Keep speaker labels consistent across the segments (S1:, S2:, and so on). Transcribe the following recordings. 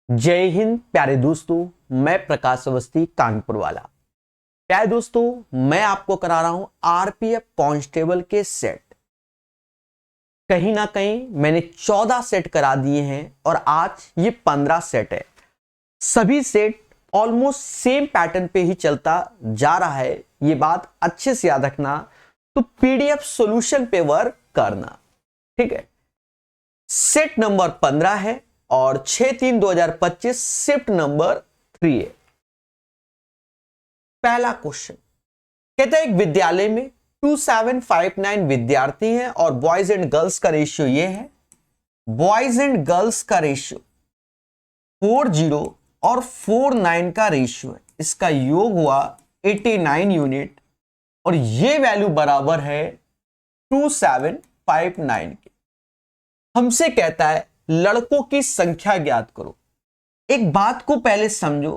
S1: जय हिंद प्यारे दोस्तों, मैं प्रकाश अवस्थी कानपुर वाला। प्यारे दोस्तों, मैं आपको करा रहा हूं आरपीएफ कांस्टेबल के सेट। कहीं ना कहीं मैंने 14 सेट करा दिए हैं और आज ये 15 सेट है। सभी सेट ऑलमोस्ट सेम पैटर्न पे ही चलता जा रहा है, ये बात अच्छे से याद रखना। तो पीडीएफ सॉल्यूशन पे वर्क करना, ठीक है। सेट नंबर 15 है और 6/3/2025 शिफ्ट नंबर 3 है। पहला क्वेश्चन कहता है एक विद्यालय में 2759 विद्यार्थी हैं और बॉयज एंड गर्ल्स का रेशियो ये है। बॉयज एंड गर्ल्स का रेशियो 40 और 49 का रेशियो है। इसका योग हुआ 89 यूनिट और ये वैल्यू बराबर है 2759 के। हमसे कहता है लड़कों की संख्या ज्ञात करो। एक बात को पहले समझो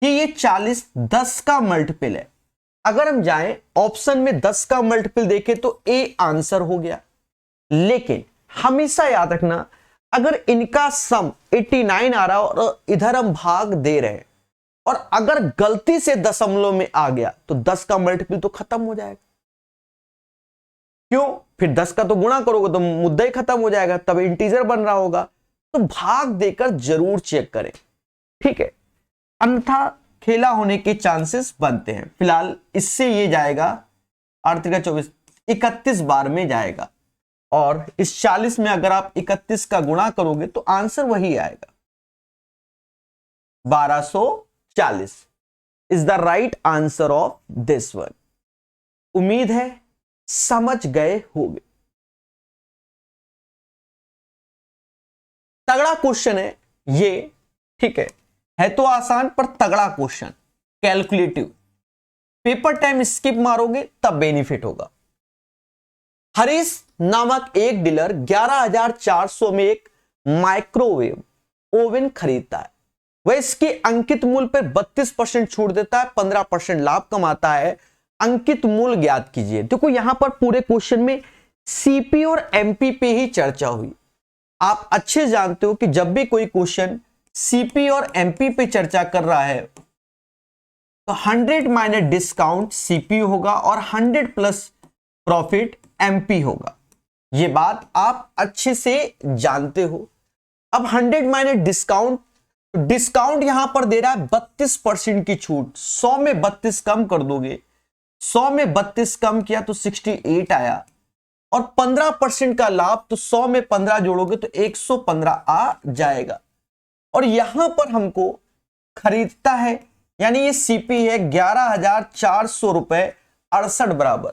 S1: कि ये 40 10 का मल्टीपल है। अगर हम जाएं ऑप्शन में 10 का मल्टीपल देखें तो ए आंसर हो गया, लेकिन हमेशा याद रखना अगर इनका सम 89 आ रहा है और इधर हम भाग दे रहे हैं और अगर गलती से दशमलव में आ गया तो 10 का मल्टीपल तो खत्म हो जाएगा। क्यों? फिर 10 का तो गुणा करोगे तो मुद्दा ही खत्म हो जाएगा, तब इंटीजर बन रहा होगा। तो भाग देकर जरूर चेक करें, ठीक है, अन्यथा खेला होने के चांसेस बनते हैं। फिलहाल इससे ये जाएगा 8 × 24 31 बार में जाएगा और इस 40 में अगर आप 31 का गुणा करोगे तो आंसर वही आएगा, 1240 is the right answer of this one. उम्मीद है समझ गए होंगे। तगड़ा क्वेश्चन है ये, ठीक है तो आसान पर तगड़ा question, calculative. Paper time skip मारोगे तब बेनिफिट होगा। हरीश नामक एक डीलर 11,400 में एक माइक्रोवेव ओवन खरीदता है। वह इसके अंकित मूल्य पर 32% छूट देता है, 15% लाभ कमाता है। अंकित मूल्य ज्ञात कीजिए। देखो यहां पर पूरे क्वेश्चन में सीपी और एमपी पे ही चर्चा हुई। आप अच्छे जानते हो कि जब भी कोई क्वेश्चन सीपी और एमपी पे चर्चा कर रहा है तो 100 माइनस डिस्काउंट सीपी होगा और 100 प्लस प्रॉफिट एमपी होगा। यह बात आप अच्छे से जानते हो। अब 100 माइनस डिस्काउंट, डिस्काउंट यहां पर दे रहा है 32% की छूट। 100 में 32 कम कर दोगे, 100 में 32 कम किया तो 68 आया और 15% का लाभ, तो 100 में 15 जोड़ोगे तो 115 आ जाएगा। और यहां पर हमको खरीदता है यानी ये सीपी है 11,400 रुपए 68 बराबर,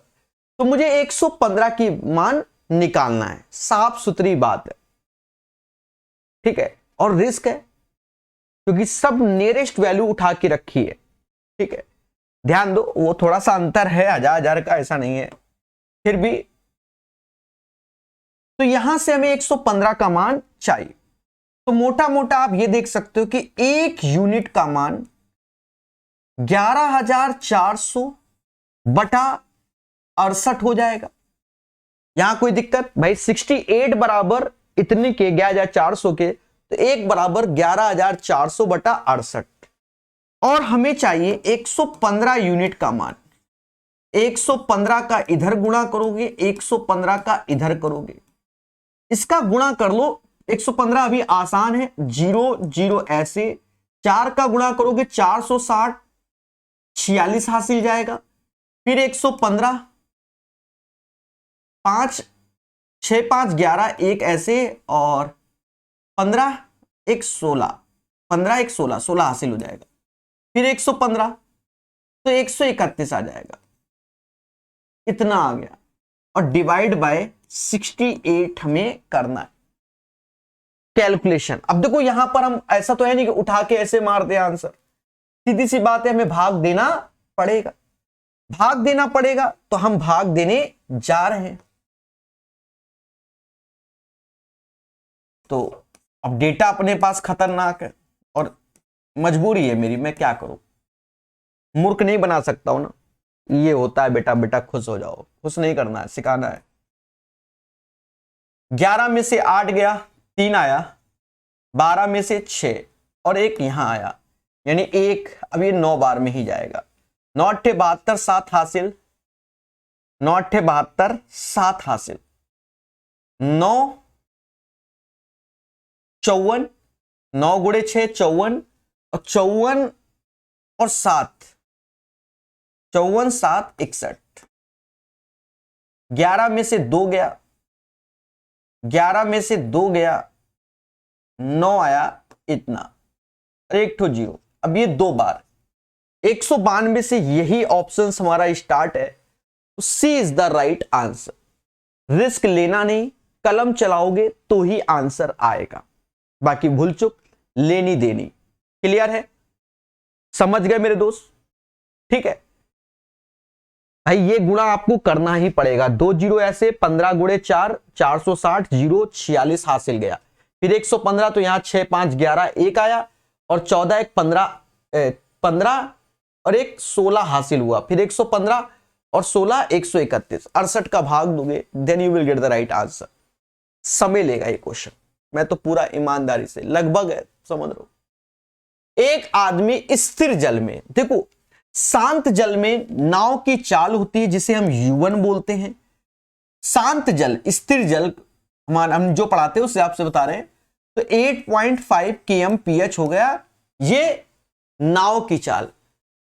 S1: तो मुझे 115 की मान निकालना है। साफ सुथरी बात है, ठीक है। और रिस्क है क्योंकि सब नियरेस्ट वैल्यू उठा के रखी है, ठीक है। ध्यान दो वो थोड़ा सा अंतर है, 1000 का ऐसा नहीं है, फिर भी तो यहां से हमें 115 का मान चाहिए। तो मोटा मोटा आप ये देख सकते हो कि एक यूनिट का मान 11,400 बटा 68 हो जाएगा। यहां कोई दिक्कत? भाई 68 बराबर इतने के 11,400 के, तो एक बराबर 11,400 बटा 68 और हमें चाहिए 115 यूनिट का मान। 115 का इधर गुणा करोगे, 115 का इधर करोगे, इसका गुणा कर लो। 115 अभी आसान है, 0 0 ऐसे, 4 का गुणा करोगे 460, 46 हासिल जाएगा। फिर 115, 5 6 5 11 1 ऐसे और 15 1 16, 15 1 16, 16 हासिल हो जाएगा। फिर 115 तो 131 आ जाएगा, इतना आ गया और डिवाइड बाय 68 हमें करना है कैलकुलेशन। अब देखो यहां पर हम ऐसा तो है नहीं कि उठा के ऐसे मार दे आंसर, सीधी सी बात है, हमें भाग देना पड़ेगा। भाग देना पड़ेगा तो हम भाग देने जा रहे हैं। तो अब डेटा अपने पास खतरनाक है और मजबूरी है मेरी, मैं क्या करूं, मूर्ख नहीं बना सकता हूं ना। ये होता है बेटा, बेटा खुश हो जाओ, खुश नहीं करना है, सिखाना है। 11 में से 8 गया, 3 आया, 12 में से 6, और एक यहां आया, यानी एक, अब ये 9 बार में ही जाएगा। 9 अट्ठे 72, 7 हासिल, 9 अट्ठे 72, 7 हासिल, 9 54, 9 गुणे 6 54, और 54 और 7, 54 7 61, 11 में से 2 गया, 11 में से 2 गया, 9 आया इतना, और एक ठो 0। अब ये 2 बार, 192 से यही ऑप्शन हमारा स्टार्ट है, तो C is the right answer. Risk लेना नहीं, कलम चलाओगे तो ही आंसर आएगा, बाकी भूल चुक लेनी देनी। क्लियर है, समझ गए मेरे दोस्त? ठीक है भाई, ये गुणा आपको करना ही पड़ेगा। 2 0 ऐसे, 15 गुणे 4 460, 0 46 हासिल गया, फिर 115, तो यहां 6 5 11 1 आया, और 14 1 15 और एक 16 हासिल हुआ, फिर 115 और 16 131, 68 का भाग दोगे, then you will get the right answer. समय लेगा ये क्वेश्चन, मैं तो पूरा ईमानदारी से, लगभग है, समझ लो। एक आदमी स्थिर जल में, देखो शांत जल में नाव की चाल होती है जिसे हम U1 बोलते हैं। शांत जल, स्थिर जल हम जो पढ़ाते हैं उससे आपसे बता रहे हैं, तो 8.5 kmph हो गया ये नाव की चाल,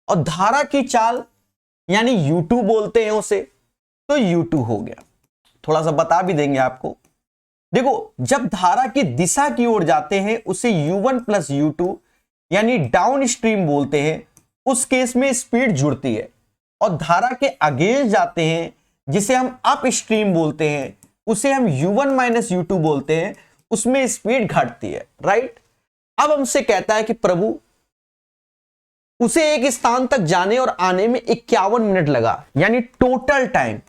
S1: और धारा की चाल यानी U2 बोलते हैं उसे, तो U2 हो गया। थोड़ा सा बता भी देंगे आपको। देखो जब धारा की दिशा की ओर जाते हैं उसे U1 प्लस U2 यानी डाउन स्ट्रीम बोलते हैं, उस केस में स्पीड जुड़ती है, और धारा के अगेंस्ट जाते हैं जिसे हम अप स्ट्रीम बोलते हैं, उसे हम U1 माइनस U2 बोलते हैं, उसमें स्पीड घटती है। राइट, अब हमसे कहता है कि प्रभु उसे एक स्थान तक जाने और आने में 51 मिनट लगा, यानी टोटल टाइम,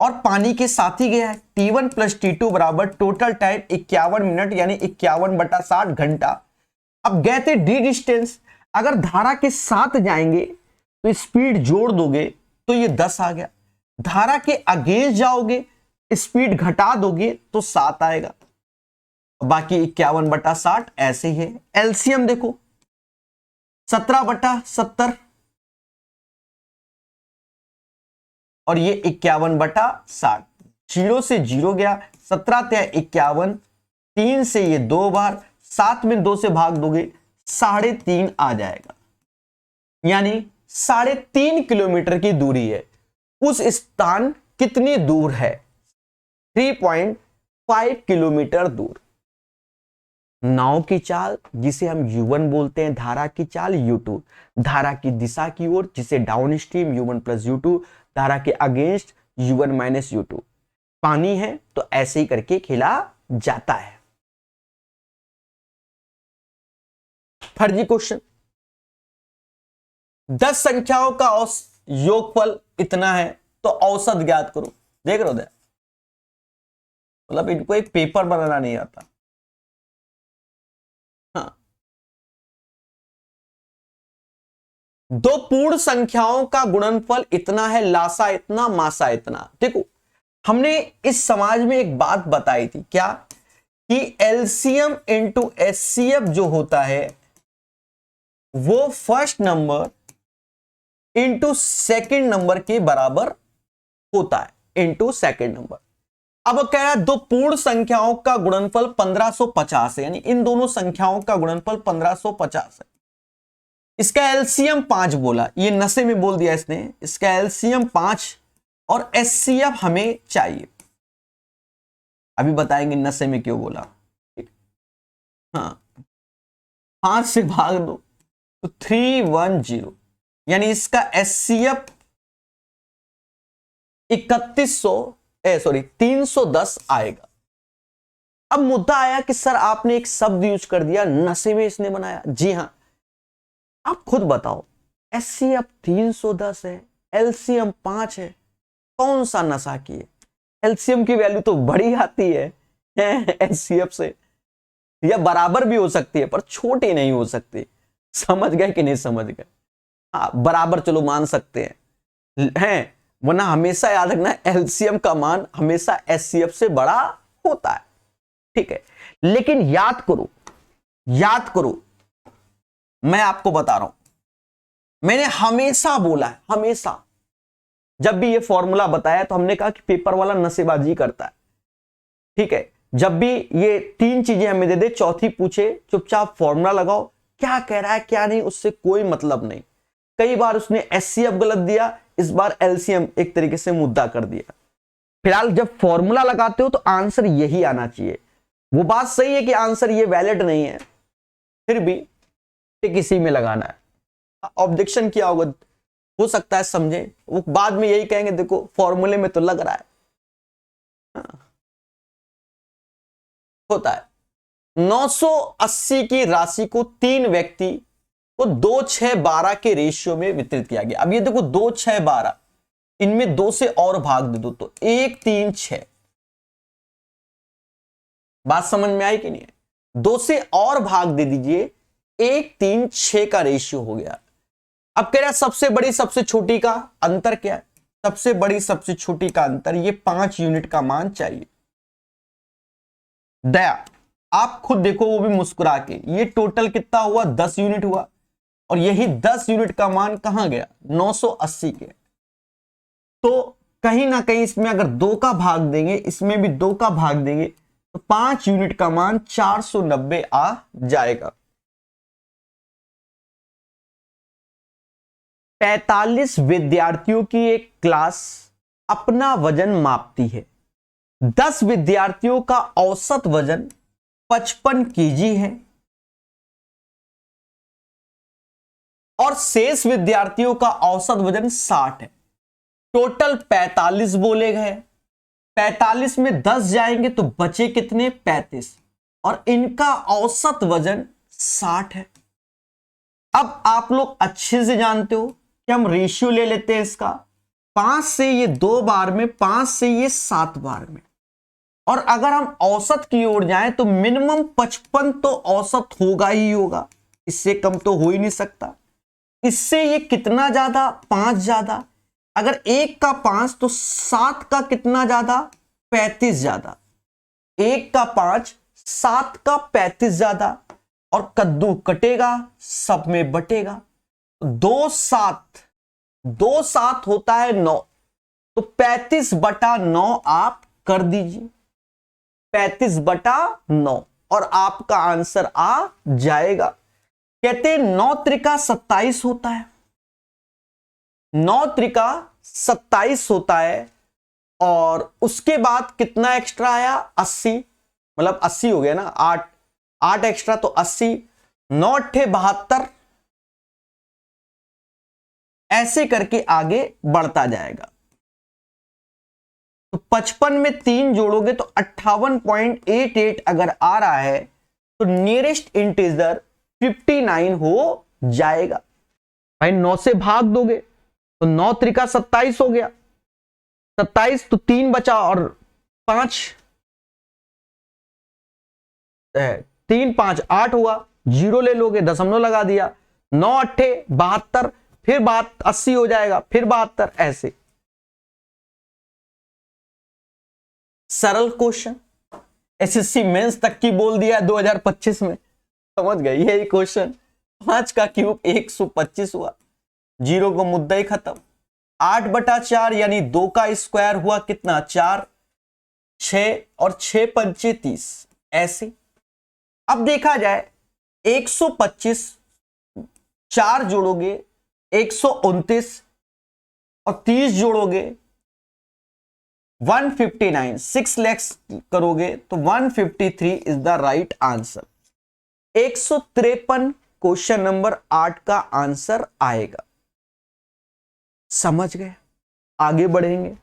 S1: और पानी के साथ ही गया है, T1 प्लस T2 बराबर टोटल टाइम 51 मिनट, यानी 51/60 घंटा। अब गए थे डी डिस्टेंस, अगर धारा के साथ जाएंगे तो स्पीड जोड़ दोगे तो ये 10 आ गया, धारा के अगेंस्ट जाओगे स्पीड घटा दोगे तो 7 आएगा, बाकी 51/60 ऐसे ही है। एलसीएम देखो 17/70 और ये 51/60, 0 से 0 गया, 17 त्या 51, 3 से ये 2 बार, 7 में 2 से भाग दोगे 3.5 आ जाएगा, यानी 3.5 किलोमीटर की दूरी है। उस स्थान कितनी दूर है? 3.5 किलोमीटर दूर। नाव की चाल जिसे हम U1 बोलते हैं, धारा की चाल U2, धारा की दिशा की ओर जिसे down stream U1 plus U2, धारा के अगेंस्ट U1 माइनस U2। पानी है तो ऐसे ही करके खेला जाता है। फर्जी क्वेश्चन, 10 संख्याओं का योगफल इतना है तो औसत ज्ञात करो। देख रहे हो, मतलब इनको एक पेपर बनाना नहीं आता। हाँ, 2 पूर्ण संख्याओं का गुणनफल इतना है, लासा इतना, मासा इतना। देखो हमने इस समाज में एक बात बताई थी, क्या कि एलसीएम इंटू एचसीएफ जो होता है वो first number into second number के बराबर होता है, इंटू सेकेंड नंबर। अब कह रहा है 2 पूर्ण संख्याओं का गुणनफल 1550 है, यानी इन दोनों संख्याओं का गुणनफल 1550 है। इसका एलसीएम 5 बोला, ये नशे में बोल दिया इसने, इसका एलसीएम 5 और एचसीएफ हमें चाहिए। अभी बताएंगे नशे में क्यों बोला। हाँ, 5 से भाग दो तो 310, यानी इसका एचसीएफ 310 आएगा। अब मुद्दा आया कि सर आपने एक शब्द यूज कर दिया, नशे में इसने बनाया। जी हां, आप खुद बताओ, एचसीएफ 310 है, एलसीएम 5 है, कौन सा नशा की है? एलसीएम की वैल्यू तो बड़ी आती है एचसीएफ से, या बराबर भी हो सकती है पर छोटी नहीं हो सकती। समझ गए कि नहीं समझ गए? हाँ, बराबर चलो मान सकते हैं, वरना हमेशा याद रखना एलसीएम का मान हमेशा एचसीएफ से बड़ा होता है। ठीक है, लेकिन याद करो मैं आपको बता रहा हूं, मैंने हमेशा बोला है, हमेशा जब भी ये फॉर्मूला बताया तो हमने कहा कि पेपर वाला नशेबाजी करता है। ठीक है, जब भी ये तीन चीजें हमें दे दे, चौथी पूछे, चुपचाप फॉर्मूला लगाओ, क्या कह रहा है क्या नहीं उससे कोई मतलब नहीं। कई बार उसने एचसीएफ गलत दिया, इस बार एलसीएम एक तरीके से मुद्दा कर दिया। फिलहाल जब फॉर्मूला लगाते हो तो आंसर यही आना चाहिए। वो बात सही है कि आंसर ये वैलिड नहीं है, फिर भी टिक इसी में लगाना है। ऑब्जेक्शन किया होगा, हो सकता है समझे, वो बाद में यही कहेंगे देखो फॉर्मूले में तो लग रहा है। होता है। 980 की राशि को तीन व्यक्ति को 2, 6, 12 के रेशियो में वितरित किया गया। अब ये देखो 2, 6, 12, इनमें 2 से और भाग दे दो तो 1, 3, 6। बात समझ में आई कि नहीं है? 2 से और भाग दे दीजिए, 1, 3, 6 का रेशियो हो गया। अब कह रहा है सबसे बड़ी सबसे छोटी का अंतर क्या है? सबसे बड़ी सबसे छोटी का अंतर ये 5 यूनिट का मान चाहिए। दया, आप खुद देखो, वो भी मुस्कुरा के, ये टोटल कितना हुआ? 10 यूनिट हुआ, और यही 10 यूनिट का मान कहां गया? 980 के। तो कहीं ना कहीं इसमें अगर 2 का भाग देंगे, इसमें भी 2 का भाग देंगे, तो 5 यूनिट का मान 490 आ जाएगा। 45 विद्यार्थियों की एक क्लास अपना वजन मापती है। 10 विद्यार्थियों का औसत वजन 55 केजी है और शेष विद्यार्थियों का औसत वजन 60 है। टोटल 45 बोले गए। 45 में 10 जाएंगे तो बचे कितने? 35, और इनका औसत वजन 60 है। अब आप लोग अच्छे से जानते हो कि हम रेशियो ले लेते हैं इसका, 5 से ये 2 बार में, 5 से ये 7 बार में, और अगर हम औसत की ओर जाएं तो मिनिमम 55 तो औसत होगा ही होगा, इससे कम तो हो ही नहीं सकता। इससे ये कितना ज्यादा? 5 ज्यादा। अगर 1 का 5 तो 7 का कितना ज्यादा? 35 ज्यादा। 1 का 5, 7 का 35 ज्यादा, और कद्दू कटेगा सब में बटेगा। 2 7, 2 7 होता है 9, तो 35/9 आप कर दीजिए, 35/9, और आपका आंसर आ जाएगा। कहते हैं 9 त्रिका 27 होता है, 9 त्रिका 27 होता है, और उसके बाद कितना एक्स्ट्रा आया? 80, मतलब 80 हो गया ना, 8 एक्स्ट्रा तो 80, 9 8 72, ऐसे करके आगे बढ़ता जाएगा। तो 55 में 3 जोड़ोगे तो 58.88 अगर आ रहा है तो नियरेस्ट इंटीजर 59 हो जाएगा। भाई 9 से भाग दोगे तो 9 त्रिका 27 हो गया, 27 तो 3 बचा, और 5 3 5 8 हुआ, 0 ले लोगे, दशमलव लगा दिया, 9 8 72, फिर 80 हो जाएगा, फिर 72, ऐसे। सरल क्वेश्चन, एसएससी मेंस तक की बोल दिया 2025 में, समझ गए? यही क्वेश्चन। 5 का क्यूब 125 हुआ, 0 को मुद्दा ही खत्म। 8/4 यानी 2 का स्क्वायर हुआ कितना? 4, 6, और 6 पंचे 30, ऐसे। अब देखा जाए 125, 4 जोड़ोगे 129, और 30 जोड़ोगे 159, 6 लैक्स करोगे तो 153 is the right answer. 153 question number 8 का आंसर आएगा। समझ गए? आगे बढ़ेंगे।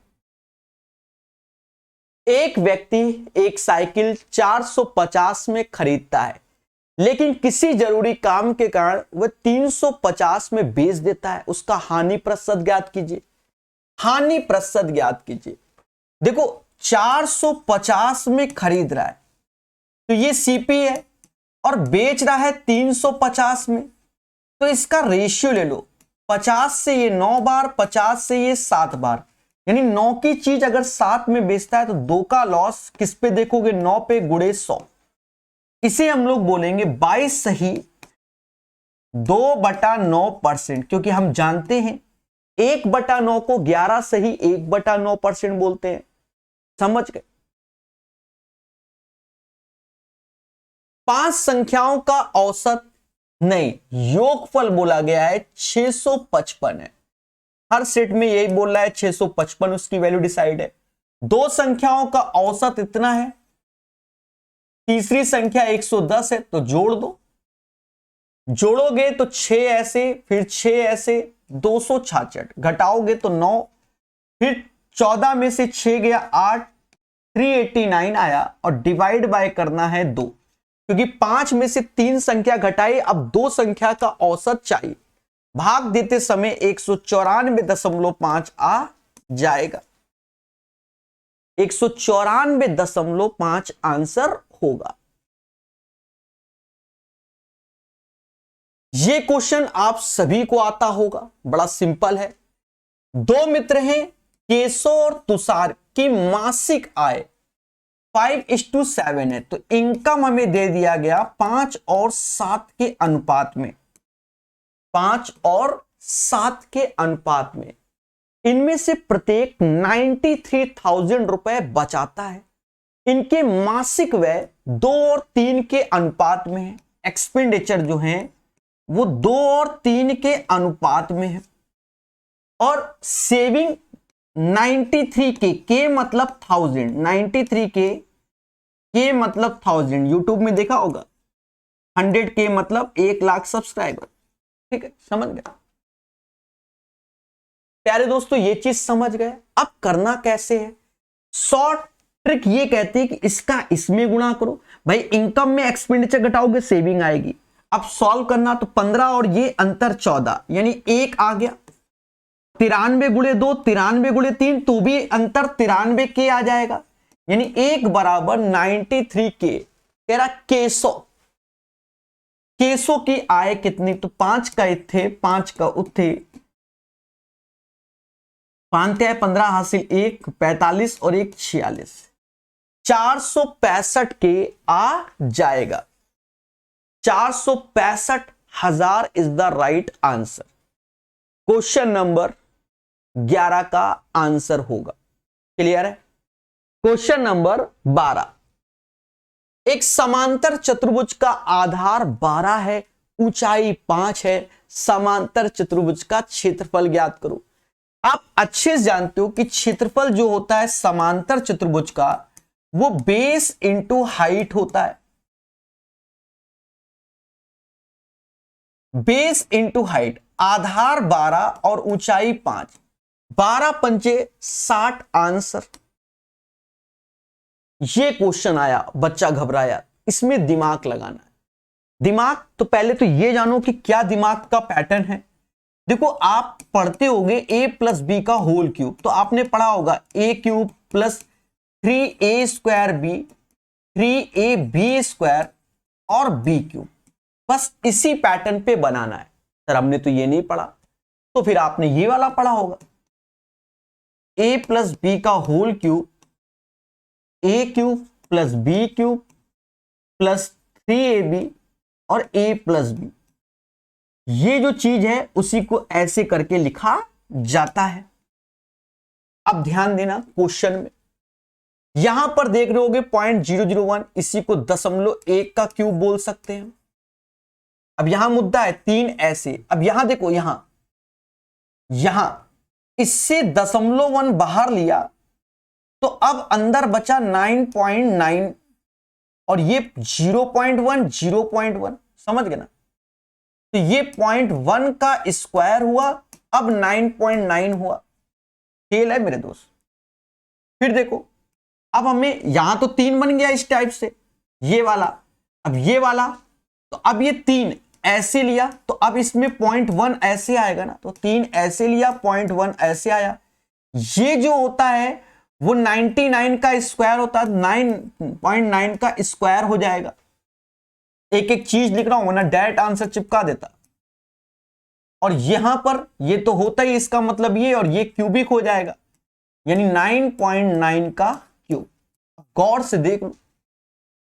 S1: एक व्यक्ति एक साइकिल 450 में खरीदता है, लेकिन किसी जरूरी काम के कारण वह 350 में बेच देता है। उसका हानि प्रतिशत ज्ञात कीजिए। हानि प्रतिशत ज्ञात कीजिए। देखो 450 में खरीद रहा है तो ये सीपी है, और बेच रहा है 350 में, तो इसका रेशियो ले लो। 50 से ये 9 बार, 50 से ये 7 बार, यानी 9 की चीज अगर 7 में बेचता है तो 2 का लॉस किस पे देखोगे? 9 पे गुणे 100। इसे हम लोग बोलेंगे 22 सही 2/9%, क्योंकि हम जानते हैं 1/9 को 11 से ही 1/9% बोलते हैं। समझ गए। 5 संख्याओं का औसत नहीं, योगफल बोला गया है 655 है। हर सेट में यही बोल रहा है 655 उसकी वैल्यू डिसाइड है। 2 संख्याओं का औसत इतना है, तीसरी संख्या 110 है, तो जोड़ दो। जोड़ोगे तो 6 ऐसे, फिर 6 ऐसे, 266, घटाओगे तो 9, फिर 14 में से 6 गया 8, 389 आया, और डिवाइड बाय करना है 2, क्योंकि 5 में से 3 संख्या घटाई, अब 2 संख्या का औसत चाहिए। भाग देते समय 194.5 आ जाएगा। 194.5 आंसर होगा। ये क्वेश्चन आप सभी को आता होगा, बड़ा सिंपल है। 2 मित्र हैं, केशव और तुषार की मासिक आय 5:7 है, तो इनकम हमें दे दिया गया 5 और 7 के अनुपात में। 5 और 7 के अनुपात में इनमें से प्रत्येक 93,000 रुपए बचाता है। इनके मासिक व्यय 2 और 3 के अनुपात में है। एक्सपेंडिचर जो है वो 2 और 3 के अनुपात में है। और सेविंग 93 के मतलब 1000, 93 के मतलब 1000, यूट्यूब में देखा होगा। 100 के मतलब 1 लाख सब्सक्राइबर। ठीक है, समझ गए प्यारे दोस्तों, ये चीज समझ गए। अब करना कैसे है? शॉर्ट ट्रिक ये कहती है कि इसका इसमें गुणा करो। भाई इनकम में एक्सपेंडिचर घटाओगे सेविंग आएगी। अब सॉल्व करना तो 15 और ये अंतर 14, यानी 1 आ गया। 93 गुणे 2, 93 गुणे 3, तो भी अंतर 93 के आ जाएगा, यानी 1 बराबर 93 के। कह रहा केसो की आय कितनी? तो 5 का थे, 5 का उथे, 5 15 हासिल 1 45 और 1 46, 465 के आ जाएगा। 465,000 is the right answer. Question number 11 का आंसर होगा। क्लियर है? क्वेश्चन नंबर 12, एक समांतर चतुर्भुज का आधार 12 है, ऊंचाई 5 है, समांतर चतुर्भुज का क्षेत्रफल ज्ञात करो। आप अच्छे से जानते हो कि क्षेत्रफल जो होता है समांतर चतुर्भुज का, वो बेस इंटू हाइट होता है। Base into height. आधार 12 और ऊंचाई 5, 12 पंचे 60 आंसर। ये क्वेश्चन आया, बच्चा घबराया, इसमें दिमाग लगाना है। दिमाग तो पहले तो ये जानो कि क्या दिमाग का पैटर्न है। देखो आप पढ़ते होगे a प्लस बी का होल क्यूब, तो आपने पढ़ा होगा a cube plus 3a square B, 3ab square और b क्यूब। बस इसी पैटर्न पे बनाना है। सर हमने तो ये नहीं पढ़ा, तो फिर आपने ये वाला पढ़ा होगा, a प्लस बी का whole cube, a cube plus b cube plus 3ab और a प्लस b। ये जो चीज है उसी को ऐसे करके लिखा जाता है। अब ध्यान देना क्वेश्चन में, यहां पर देख रहे होगे 0.001, इसी को 0.1 का क्यूब बोल सकते हैं। अब यहां मुद्दा है 3 ऐसे। अब यहां देखो, यहां इससे 0.1 बाहर लिया, तो अब अंदर बचा 9.9 और ये 0.1 0.1, समझ गए ना? तो ये 0.1 का स्क्वायर हुआ, अब 9.9 हुआ। खेल है मेरे दोस्त। फिर देखो, अब हमें यहां तो 3 बन गया इस टाइप से, ये वाला, अब ये वाला, तो अब ये 3 ऐसे लिया, तो अब इसमें 0.1 ऐसे आएगा ना, तो 3 ऐसे लिया, 0.1 ऐसे आया। ये जो होता है वो 99 का स्क्वायर होता है, 9.9 का स्क्वायर हो जाएगा। एक एक चीज लिख रहा हूं वरना डायरेक्ट आंसर चिपका देता। और यहां पर ये तो होता ही, इसका मतलब ये, और ये क्यूबिक हो जाएगा, यानी 9.9 का क्यूब। गौर से देख लो,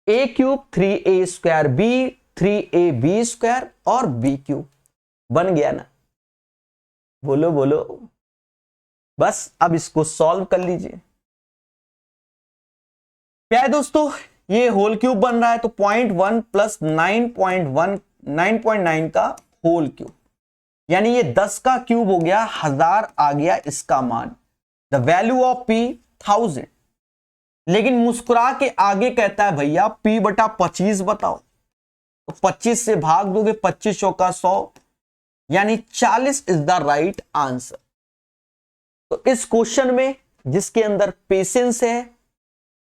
S1: a cube 3a square b 3ab² और b³ बन गया ना? बोलो बोलो। बस अब इसको सॉल्व कर लीजिए। क्या है दोस्तों, ये होल क्यूब बन रहा है, तो 0.1 प्लस 9.9 का होल क्यूब, यानी ये 10 का क्यूब हो गया, 1000 आ गया इसका मान। The value of p 1000। लेकिन मुस्कुरा के आगे कहता है भैया p बटा 25 बताओ, तो 25 से भाग दोगे, 25 चौका 100, यानी 40 इज द राइट आंसर। तो इस क्वेश्चन में जिसके अंदर पेशेंस है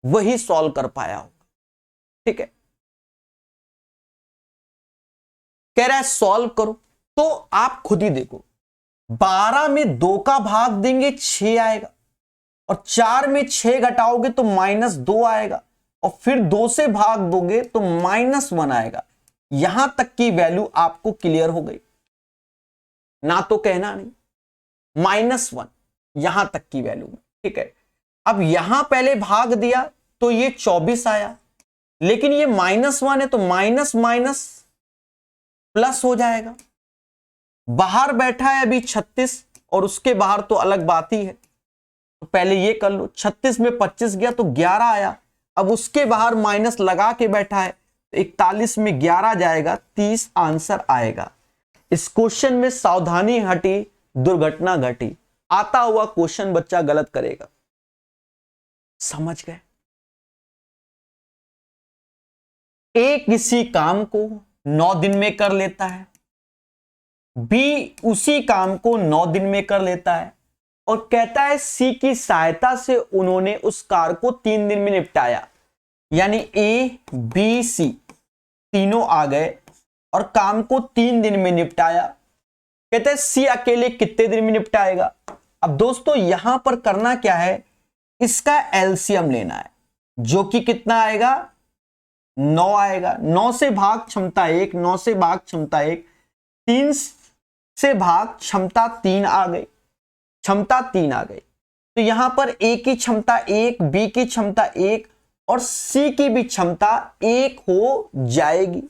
S1: वही सॉल्व कर पाया होगा। ठीक है, कह रहा है सॉल्व करो, तो आप खुद ही देखो, 12 में 2 का भाग देंगे 6 आएगा, और 4 में 6 घटाओगे तो -2 आएगा, और फिर 2 से भाग दोगे तो -1 आएगा। यहां तक की वैल्यू आपको क्लियर हो गई ना, तो कहना नहीं, -1 यहां तक की वैल्यू में। ठीक है, अब यहां पहले भाग दिया तो ये 24 आया, लेकिन ये -1 है तो माइनस माइनस प्लस हो जाएगा। बाहर बैठा है अभी 36, और उसके बाहर तो अलग बात ही है, तो पहले ये कर लो। 36 में 25 गया तो 11 आया, अब उसके बाहर माइनस लगा के बैठा है, तो 41 में 11 जाएगा, 30 आंसर आएगा। इस क्वेश्चन में सावधानी हटी, दुर्घटना घटी। आता हुआ क्वेश्चन बच्चा गलत करेगा, समझ गए? ए किसी काम को 9 दिन में कर लेता है, बी उसी काम को 9 दिन में कर लेता है, और कहता है सी की सहायता से उन्होंने उस कार्य को 3 दिन में निपटाया। यानी ए बी सी तीनों आ गए और काम को 3 दिन में निपटाया। कहते हैं सी अकेले कितने दिन में निपटाएगा? अब दोस्तों यहां पर करना क्या है, इसका एलसीएम लेना है, जो कि कितना आएगा, 9 आएगा। 9 से भाग क्षमता 1, 9 से भाग क्षमता 1, 3 से भाग क्षमता 3 आ गई, क्षमता 3 आ गई। तो यहां पर ए की क्षमता 1, बी की क्षमता 1 और सी की भी क्षमता 1 हो जाएगी।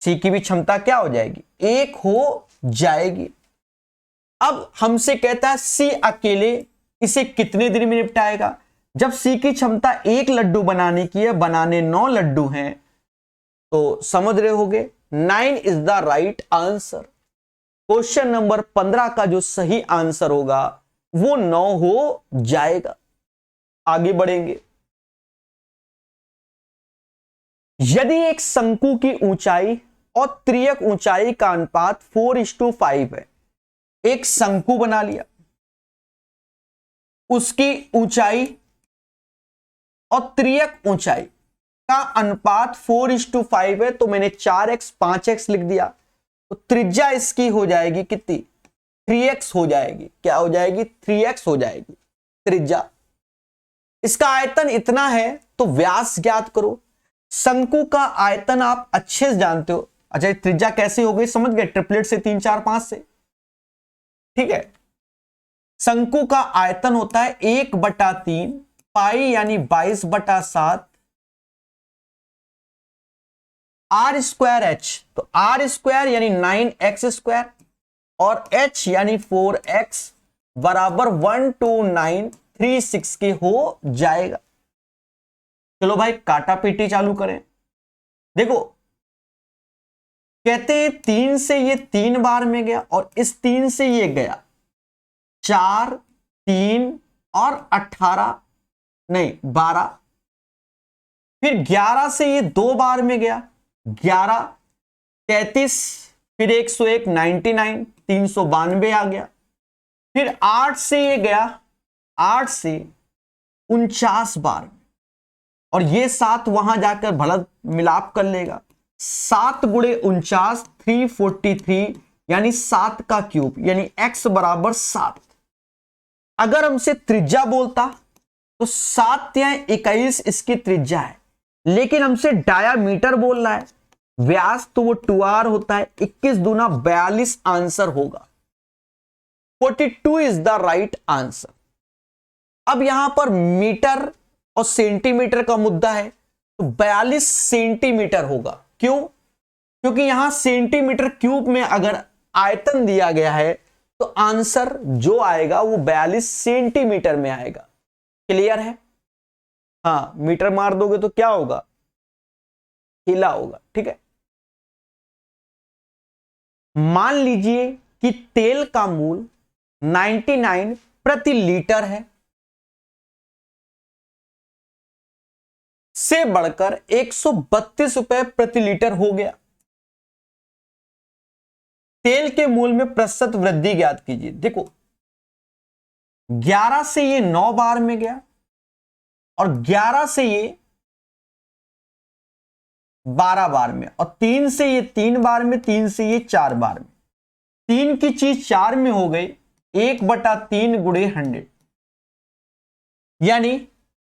S1: सी की भी क्षमता क्या हो जाएगी, 1 हो जाएगी। अब हमसे कहता है सी अकेले इसे कितने दिन में निपटाएगा? जब सी की क्षमता 1 लड्डू बनाने की है, बनाने 9 लड्डू हैं, तो समझ रहे होगे 9 is the right answer. Question number 15 का जो सही आंसर होगा वो 9 हो जाएगा। आगे बढ़ेंगे। यदि एक शंकु की ऊंचाई और त्रियक ऊंचाई का अनुपात 4:5 है, एक शंकु बना लिया, उसकी ऊंचाई और त्रियक ऊंचाई का अनुपात 4:5 है, तो मैंने 4x 5x लिख दिया, तो त्रिज्या इसकी हो जाएगी कितनी, 3x हो जाएगी। क्या हो जाएगी, 3x हो जाएगी त्रिज्या। इसका आयतन इतना है तो व्यास ज्ञात करो। शंकु का आयतन आप अच्छे से जानते हो। अच्छा, त्रिज्या कैसे हो गई समझ गए, ट्रिपलेट से 3 4 5 से। ठीक है, शंकु का आयतन होता है 1/3 पाई यानी 22/7 r²h, तो r² यानी 9x² और h यानी 4x बराबर 12936 के हो जाएगा। चलो भाई काटा पीटी चालू करें। देखो कहते हैं 3 से ये 3 बार में गया और इस 3 से ये गया 4, 3 और 18 नहीं 12, फिर 11 से ये 2 बार में गया 11, 33, फिर 101 99 392 आ गया। फिर 8 से ये गया 8 से 49 बार, और ये 7 वहां जाकर भला मिलाप कर लेगा। 7 गुणे 49 343 यानी 7 का क्यूब यानी x बराबर 7। अगर हमसे त्रिज्या बोलता तो 7 या 21 इसकी त्रिज्या है, लेकिन हमसे डायामीटर बोल रहा है, व्यास, तो वो 2r होता है। 21 दूना 42 आंसर होगा। 42 इज द राइट आंसर। अब यहां पर मीटर और सेंटीमीटर का मुद्दा है, तो 42 सेंटीमीटर होगा। क्यों? क्योंकि यहां सेंटीमीटर क्यूब में अगर आयतन दिया गया है तो आंसर जो आएगा वो 42 सेंटीमीटर में आएगा। क्लियर है? हाँ, मीटर मार दोगे तो क्या होगा? हिला होगा। ठीक है, मान लीजिए कि तेल का मूल्य 99 प्रति लीटर है, से बढ़कर 132 रुपए प्रति लीटर हो गया। तेल के मूल्य में प्रतिशत वृद्धि ज्ञात कीजिए। देखो 11 से ये 9 बार में गया और 11 से ये 12 बार में, और 3 से ये 3 बार में, 3 से ये 4 बार में। 3 की चीज 4 में हो गई, 1/3 गुणे 100, यानी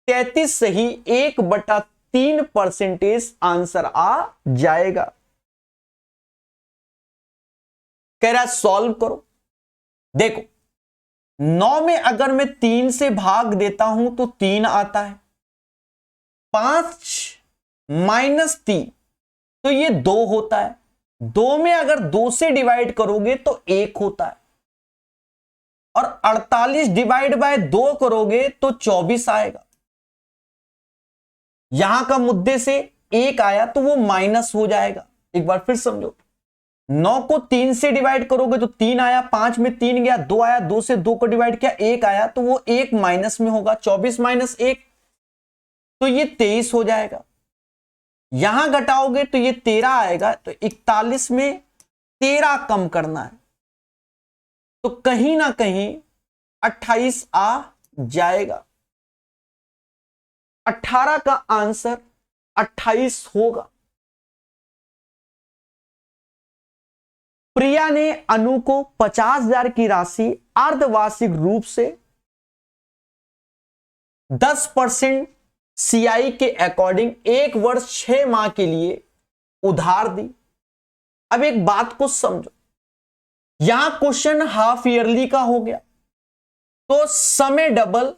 S1: 33 से ही 1/3% आंसर आ जाएगा। कह रहा सॉल्व करो। देखो 9 में अगर मैं 3 से भाग देता हूं तो 3 आता है, 5 - 3 तो ये 2 होता है, 2 में अगर 2 से डिवाइड करोगे तो 1 होता है, और 48 डिवाइड बाय 2 करोगे तो 24 आएगा। यहां का मुद्दे से 1 आया तो वो माइनस हो जाएगा। एक बार फिर समझो, 9 को 3 से डिवाइड करोगे तो 3 आया, 5 में 3 गया, 2 आया, 2 से 2 को डिवाइड किया 1 आया, तो वो 1 माइनस में होगा, 24 - 1 तो ये 23 हो जाएगा। यहां घटाओगे तो ये 13 आएगा, तो 41 में 13 कम करना है, तो कहीं ना कहीं 28 आ जाएगा। 18 का आंसर 28 होगा। प्रिया ने अनु को 50,000 की राशि अर्धवार्षिक रूप से 10% CI के अकॉर्डिंग 1 वर्ष 6 माह के लिए उधार दी। अब एक बात को समझो, यहां क्वेश्चन हाफ ईयरली का हो गया, तो समय डबल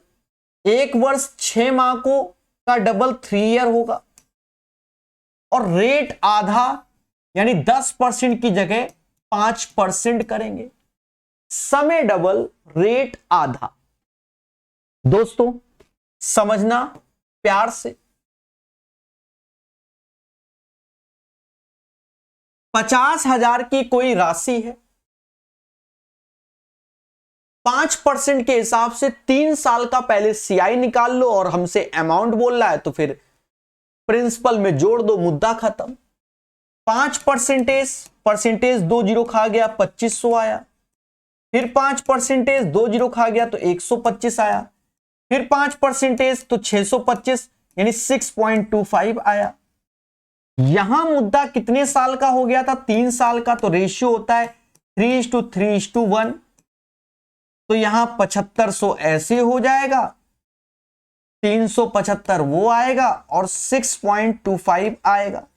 S1: 1 वर्ष 6 माह को का डबल 3 ईयर होगा, और रेट आधा यानी 10% की जगह 5% करेंगे। समय डबल रेट आधा। दोस्तों समझना प्यार से, 50,000 की कोई राशि है, 5% के हिसाब से 3 साल का पहले CI निकाल लो, और हमसे अमाउंट बोल रहा है तो फिर प्रिंसिपल में जोड़ दो, मुद्दा खत्म। 5% 2 जीरो खा गया 2500 आया, फिर 5% 2 जीरो खा गया तो 125 आया, फिर 5% तो 625 यानी 6.25 आया। यहां मुद्दा कितने साल का हो गया था? 3 साल का, तो रेशियो होता है 3:3:1, तो यहां 7500 ऐसे हो जाएगा, 375 वो आएगा, और 6.25 आएगा।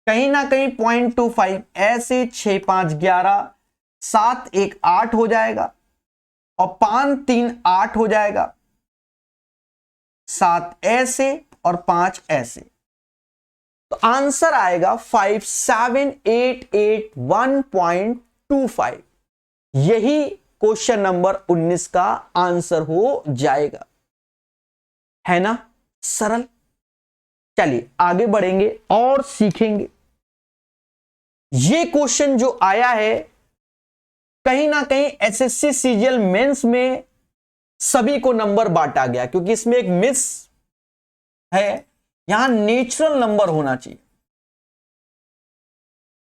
S1: कहीं ना कहीं 0.25 ऐसे, 6 5 11, 7 1 8 हो जाएगा, और 5 3 8 हो जाएगा, 7 ऐसे और 5 ऐसे, तो आंसर आएगा 57,881.25। यही क्वेश्चन नंबर 19 का आंसर हो जाएगा। है ना सरल? चलिए आगे बढ़ेंगे और सीखेंगे। ये क्वेश्चन जो आया है कहीं ना कहीं SSC CGL मेंस में सभी को नंबर बांटा गया, क्योंकि इसमें एक मिस है, यहां नेचुरल नंबर होना चाहिए।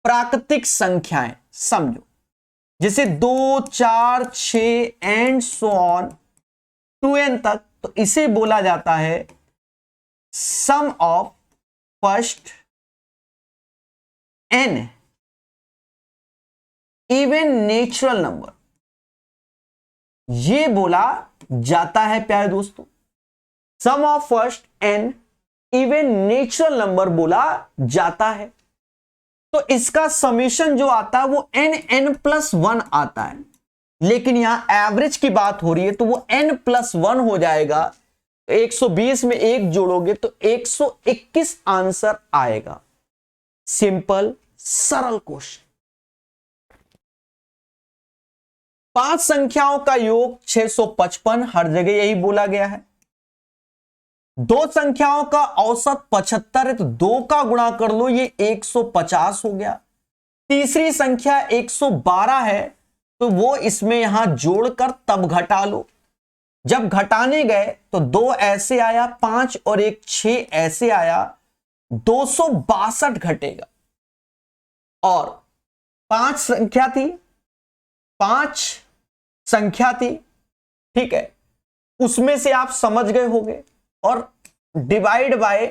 S1: प्राकृतिक संख्याएं समझो, जैसे 2 4 6 and so on to n तक, तो इसे बोला जाता है sum of first n even natural number, ये बोला जाता है प्यारे दोस्तों। Sum of first n even natural number बोला जाता है, तो इसका समेशन जो आता है वो n+1 आता है, लेकिन यहां एवरेज की बात हो रही है तो वो n+1 हो जाएगा। 120 में 1 जोड़ोगे तो 121 आंसर आएगा। सिंपल सरल क्वेश्चन। 5 संख्याओं का योग 655, हर जगह यही बोला गया है। 2 संख्याओं का औसत 75 है, तो 2 का गुणा कर लो, ये 150 हो गया। तीसरी संख्या 112 है, तो वो इसमें यहां जोड़कर तब घटा लो। जब घटाने गए तो 2 ऐसे आया, 5 और 1 6 ऐसे आया, 262 घटेगा। और 5 संख्या थी, ठीक है, उसमें से आप समझ गए होंगे, और डिवाइड बाय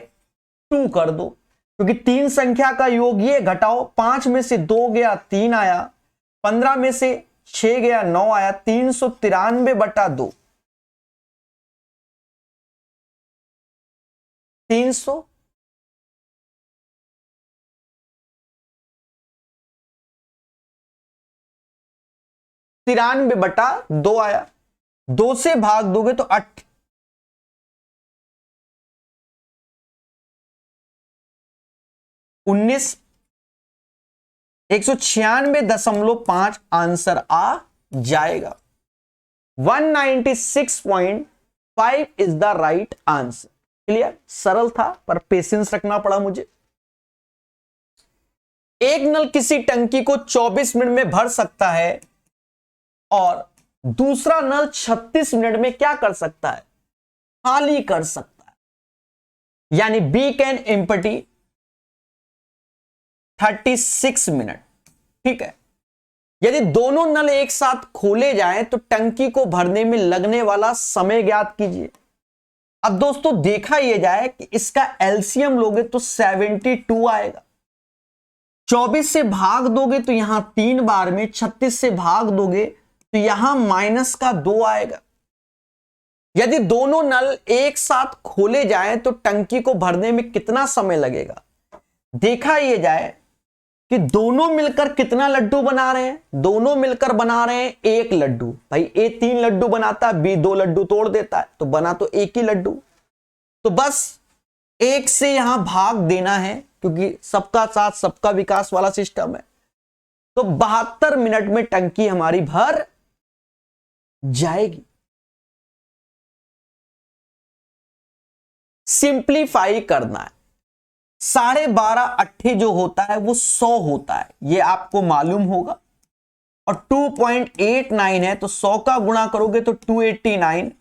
S1: 2 कर दो, क्योंकि 3 संख्या का योग ये घटाओ, 5 में से 2 गया 3 आया, 15 में से 6 गया 9 आया, 393/2, 393/2 आया। 2 से भाग दोगे तो 19, 196.5 आंसर आ जाएगा। 196.5 is the right answer. Clear? सरल था, पर पेशेंस रखना पड़ा मुझे। एक नल किसी टंकी को 24 मिनट में भर सकता है और दूसरा नल 36 मिनट में क्या कर सकता है? खाली कर सकता है। यानी बी कैन एम्प्टी 36 मिनट। ठीक है, यदि दोनों नल एक साथ खोले जाएं तो टंकी को भरने में लगने वाला समय ज्ञात कीजिए। अब दोस्तों देखा यह जाए कि इसका एलसीएम लोगे तो 72 आएगा। 24 से भाग दोगे तो यहां 3 बार में, 36 से भाग दोगे तो यहां माइनस का 2 आएगा। यदि दोनों नल एक साथ खोले जाएं तो टंकी को भरने में कितना समय लगेगा? देखा यह जाए कि दोनों मिलकर कितना लड्डू बना रहे हैं? दोनों मिलकर बना रहे हैं 1 लड्डू। भाई ए 3 लड्डू बनाता है, बी 2 लड्डू तोड़ देता है, तो बना तो 1 ही लड्डू। तो बस 1 से यहां भाग देना है, क्योंकि सबका साथ सबका विकास वाला सिस्टम है। तो 72 मिनट में टंकी हमारी भर जाएगी। सिंप्लीफाई करना है। 12.5 अट्ठे जो होता है वो 100 होता है, ये आपको मालूम होगा। और 2.89 है, तो 100 का गुणा करोगे तो 289,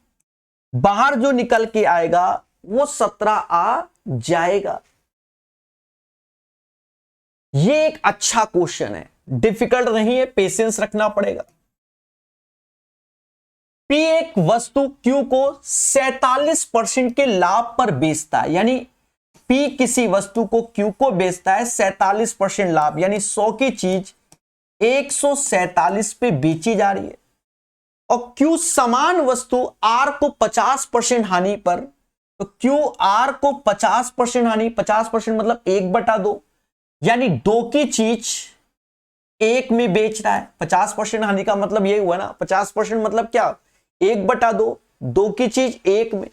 S1: बाहर जो निकल के आएगा वो 17 आ जाएगा। ये एक अच्छा क्वेश्चन है, डिफिकल्ट नहीं है, पेशेंस रखना पड़ेगा। P एक वस्तु Q को 47% के लाभ पर बेचता है, यानी P किसी वस्तु को Q को बेचता है 47% लाभ, यानी 100 की चीज 147 पे बेची जा रही है। और Q समान वस्तु R को 50% हानि पर, तो Q R को 50% हानि, 50% मतलब 1/2, यानी 2 की चीज 1 में बेच रहा है। 50% हानि का मतलब ये हुआ ना, 50% मतलब क्या? 1/2, 2 की चीज 1 में।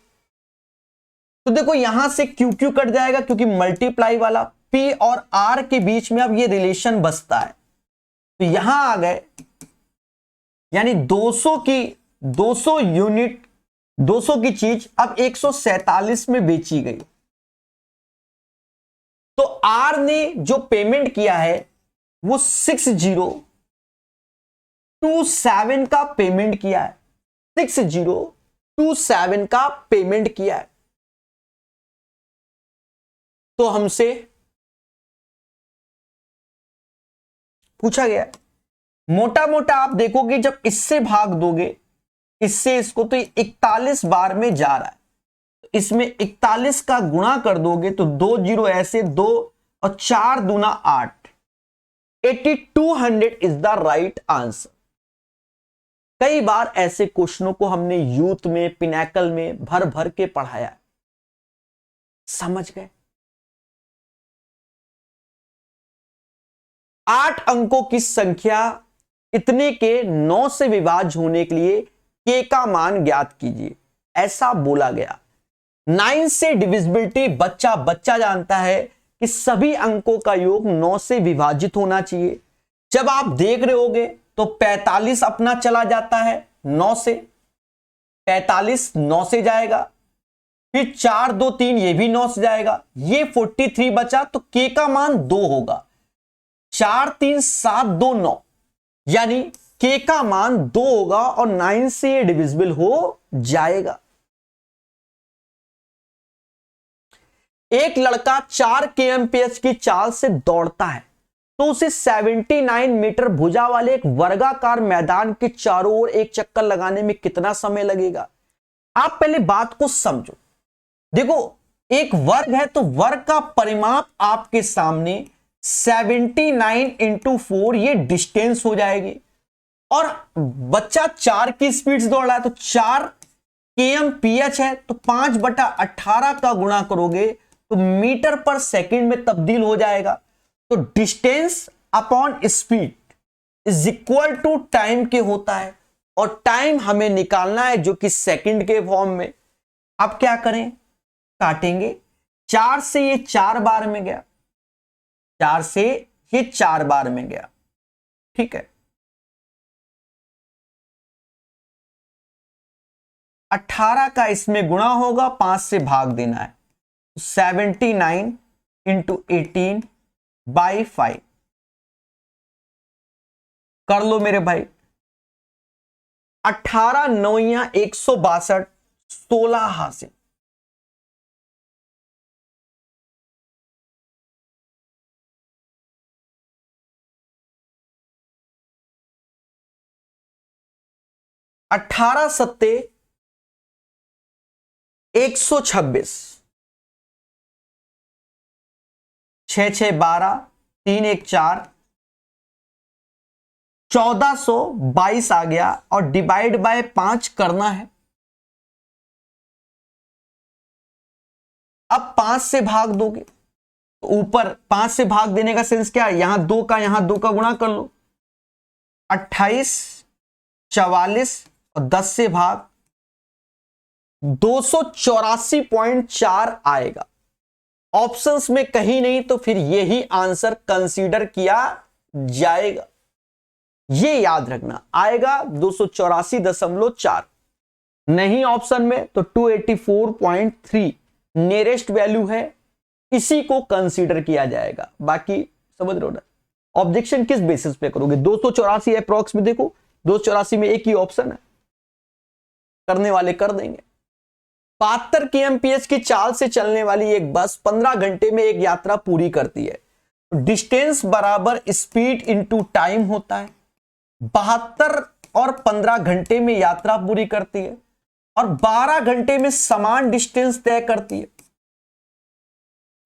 S1: तो देखो यहां से क्यू क्यू कट जाएगा, क्योंकि मल्टीप्लाई वाला P और R के बीच में अब ये रिलेशन बसता है। तो यहां आ गए, यानी 200 यूनिट, 200 की चीज अब 147 में बेची गई। तो R ने जो पेमेंट किया है वो 6027 का पेमेंट किया है, 6027 का पेमेंट किया है। तो हमसे पूछा गया, मोटा मोटा आप देखोगे जब इससे भाग दोगे, इससे इसको, तो 41 बार में जा रहा है। इसमें 41 का गुणा कर दोगे तो 2 जीरो ऐसे, 2 और 4 दूना 8, 8200 इज द राइट आंसर। कई बार ऐसे क्वेश्चनों को हमने यूथ में, पिनैकल में भर भर के पढ़ाया। समझ गए? 8 अंकों की संख्या इतने के 9 से विभाज्य होने के लिए k का मान ज्ञात कीजिए, ऐसा बोला गया। 9 से डिविजिबिलिटी बच्चा जानता है कि सभी अंकों का योग 9 से विभाजित होना चाहिए। जब आप देख रहे होगे तो 45 अपना चला जाता है 9 से, 45 9 से जाएगा, फिर 4 2 3 ये भी 9 से जाएगा, ये 43 बचा, तो के का मान 2 होगा। 4 3 7 2 9, यानी के का मान 2 होगा और 9 से ये डिविजिबल हो जाएगा। एक लड़का 4 kmph की चाल से दौड़ता है तो उसे 79 मीटर भुजा वाले एक वर्गाकार मैदान के चारों ओर एक चक्कर लगाने में कितना समय लगेगा। आप पहले बात को समझो। देखो, एक वर्ग है तो वर्ग का परिमाप आपके सामने 79 इंटू 4 ये डिस्टेंस हो जाएगी, और बच्चा 4 की स्पीड से दौड़ रहा है तो 4 kmph है, तो 5/18 का गुणा करोगे तो मीटर पर सेकंड में तब्दील हो जाएगा। तो distance upon speed is equal to time के होता है, और टाइम हमें निकालना है जो कि सेकंड के फॉर्म में। अब क्या करें, काटेंगे। 4 से ये 4 बार में गया, 4 से ये 4 बार में गया, ठीक है। 18 का इसमें गुणा होगा, 5 से भाग देना है, 79 इंटू 18 बाई 5 कर लो मेरे भाई। 18 9 162, 16 हासिल। अठारह सत्ते 126, 6 6 12, 3 1 4, 1422 आ गया, और डिवाइड बाय 5 करना है। अब 5 से भाग दोगे तो ऊपर 5 से भाग देने का सेंस क्या है, यहां 2 का गुणा कर लो, 28 44 और 10 से भाग 284.4 आएगा। ऑप्शंस में कहीं नहीं, तो फिर यही आंसर कंसीडर किया जाएगा। ये याद रखना, आएगा 284.4, नहीं ऑप्शन में तो 284.3 नियरेस्ट वैल्यू है, इसी को कंसीडर किया जाएगा। बाकी समझ रहे हो ना, ऑब्जेक्शन किस बेसिस पे करोगे। 284 अप्रॉक्स में देखो, 284 में एक ही ऑप्शन है, करने वाले कर देंगे। 72 kmph की चाल से चलने वाली एक बस 15 घंटे में एक यात्रा पूरी करती है। डिस्टेंस बराबर स्पीड इंटू टाइम होता है। 72 और 15 घंटे में यात्रा पूरी करती है और 12 घंटे में समान डिस्टेंस तय करती है।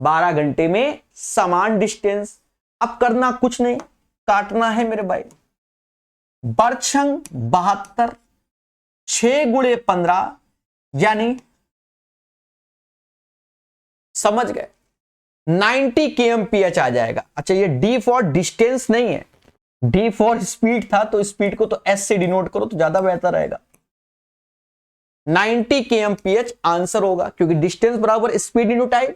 S1: 12 घंटे में समान डिस्टेंस। अब करना कुछ नहीं, काटना है मेरे भाई। बरछंग 72, 6 गुणे 15, यानी समझ गए 90 kmph आ जाएगा। अच्छा, ये डी फॉर डिस्टेंस नहीं है, डी फॉर स्पीड था, तो स्पीड को तो एस से डिनोट करो तो ज्यादा बेहतर रहेगा। 90 kmph आंसर होगा, क्योंकि डिस्टेंस बराबर स्पीड इंटू टाइम,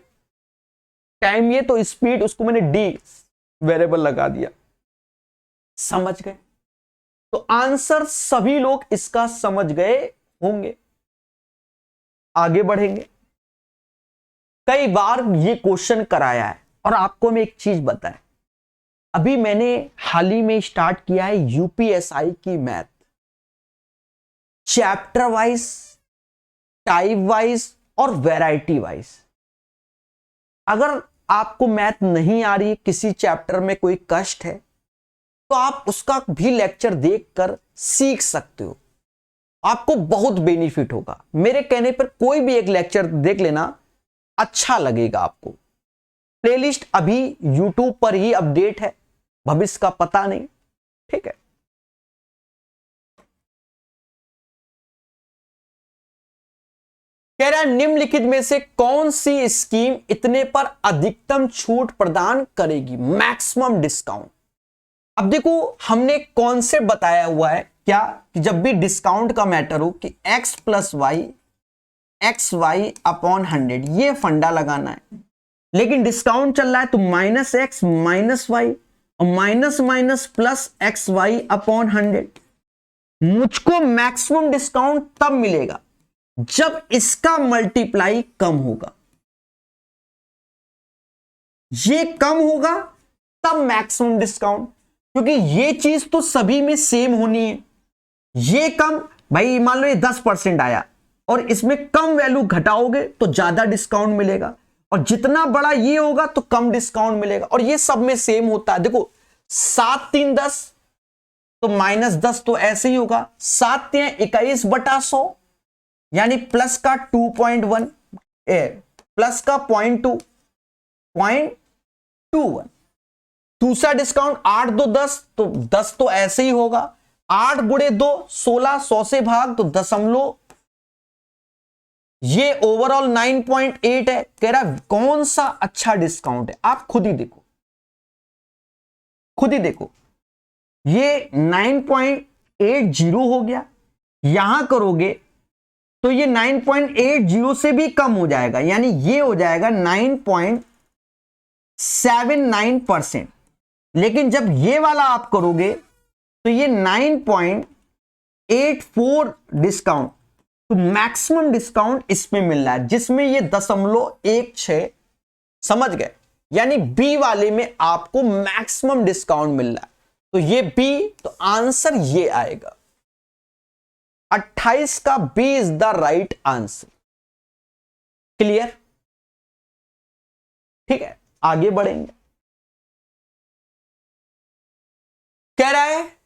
S1: टाइम ये तो स्पीड, उसको मैंने डी वेरिएबल लगा दिया। समझ गए, तो आंसर सभी लोग इसका समझ गए होंगे। आगे बढ़ेंगे। कई बार ये क्वेश्चन कराया है, और आपको मैं एक चीज बताएं, अभी मैंने हाल ही में स्टार्ट किया है यूपीएसआई की math, chapter wise, type wise और वैरायटी वाइज। अगर आपको मैथ नहीं आ रही, किसी चैप्टर में कोई कष्ट है, तो आप उसका भी लेक्चर देखकर सीख सकते हो, आपको बहुत बेनिफिट होगा। मेरे कहने पर कोई भी एक लेक्चर देख लेना, अच्छा लगेगा आपको। प्लेलिस्ट अभी YouTube पर ही अपडेट है, भविष्य का पता नहीं, ठीक है। कह रहा है निम्नलिखित में से कौन सी स्कीम इतने पर अधिकतम छूट प्रदान करेगी, मैक्सिमम डिस्काउंट। अब देखो, हमने कॉन्सेप्ट बताया हुआ है क्या, कि जब भी डिस्काउंट का मैटर हो कि x plus Y XY upon 100, ये फंडा लगाना है। लेकिन डिस्काउंट चल रहा है तो -x -y और minus minus plus XY upon 100। मुझको मैक्सिमम डिस्काउंट तब मिलेगा जब इसका मल्टीप्लाई कम होगा, ये कम होगा तब मैक्सिमम डिस्काउंट, क्योंकि ये चीज तो सभी में सेम होनी है। ये कम, भाई मान लो ये 10% आया और इसमें कम वैल्यू घटाओगे तो ज्यादा डिस्काउंट मिलेगा, और जितना बड़ा ये होगा तो कम डिस्काउंट मिलेगा, और ये सब में सेम होता है। देखो 7 3 10 तो -10 तो ऐसे ही होगा, 7 3 21 बटा 100 यानी प्लस का 2.1 प्लस का 0.21। दूसरा डिस्काउंट 8 2 10 तो 10 तो ऐसे ही होगा, 8 गुणे 2 16, 100 से भाग तो दशमलव, ये ओवरऑल 9.8 है। कह रहा कौन सा अच्छा डिस्काउंट है, आप खुद ही देखो, खुद ही देखो। ये 9.80 हो गया, यहां करोगे तो ये 9.80 से भी कम हो जाएगा, यानी ये हो जाएगा 9.79%। लेकिन जब ये वाला आप करोगे तो ये 9.84 डिस्काउंट, तो मैक्सिमम डिस्काउंट इसमें मिल रहा है, जिसमें ये 0.16 समझ गए, यानी बी वाले में आपको मैक्सिमम डिस्काउंट मिल रहा है। तो ये बी, तो आंसर ये आएगा 28 का B is the right answer. Clear? ठीक है, आगे बढ़ेंगे। कह रहा है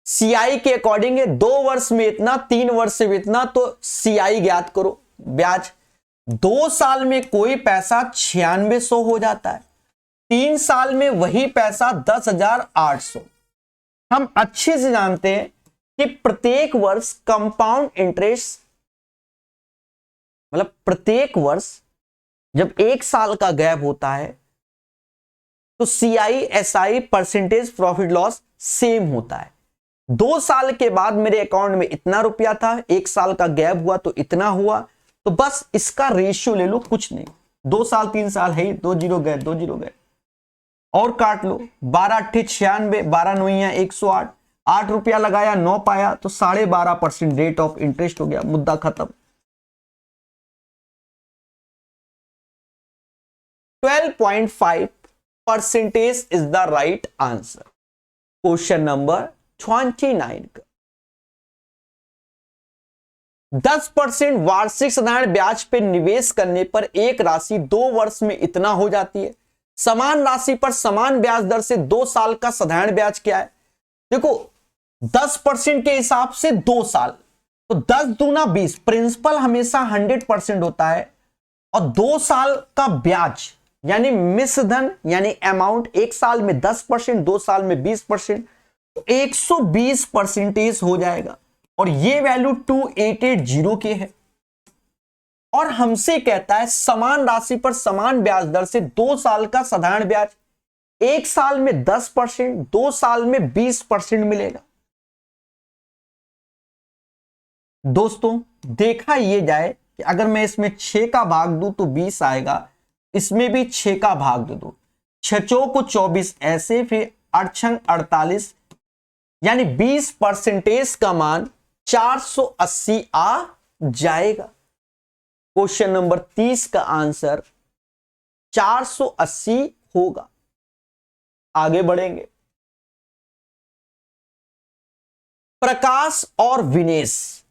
S1: सीआई के अकॉर्डिंग 2 वर्ष में इतना, 3 वर्ष में इतना, तो सीआई ज्ञात करो। ब्याज 2 साल में कोई पैसा 9600 हो जाता है, 3 साल में वही पैसा 10,800। हम अच्छे से जानते हैं कि प्रत्येक वर्ष कंपाउंड इंटरेस्ट, मतलब प्रत्येक वर्ष जब 1 साल का गैप होता है तो CI SI percentage profit loss same होता है। 2 साल के बाद मेरे अकाउंट में इतना रुपया था, 1 साल का गैप हुआ तो इतना हुआ, तो बस इसका रेशियो ले लो, कुछ नहीं। 2 साल 3 साल है ही, 2 जीरो गए 2 जीरो गए, और काट लो। 12 8 96, 12 9 108, 8 रुपया लगाया 9 पाया तो 12.5% रेट ऑफ इंटरेस्ट हो गया, मुद्दा खत्म। 12.5% is the right answer. Question number 29 का 10% वार्षिक साधारण ब्याज पर निवेश करने पर एक राशि 2 वर्ष में इतना हो जाती है। समान राशि पर समान ब्याज दर से 2 साल का साधारण ब्याज क्या है? देखो 10% के हिसाब से 2 साल, तो 10 दूना 20, प्रिंसिपल हमेशा 100% होता है, और 2 साल का ब्याज यानी मिश्रधन यानी अमाउंट, 1 साल में 10%, 2 साल में 20%, तो 120% हो जाएगा, और ये वैल्यू 2880 के है। और हमसे कहता है समान राशि पर समान ब्याज दर से 2 साल का साधारण ब्याज, 1 साल में 10%, 2 साल में 20% मिलेगा। दोस्तों देखा ये जाए कि अगर मैं इसमें 6 का भाग दूं तो 20 आएगा, इसमें भी 6 का भाग दे दो, 6 को 24 ऐसे, फिर 8 48, यानी 20% का मान 480 आ जाएगा। क्वेश्चन नंबर 30 का आंसर 480 होगा। आगे बढ़ेंगे। प्रकाश और विनेश,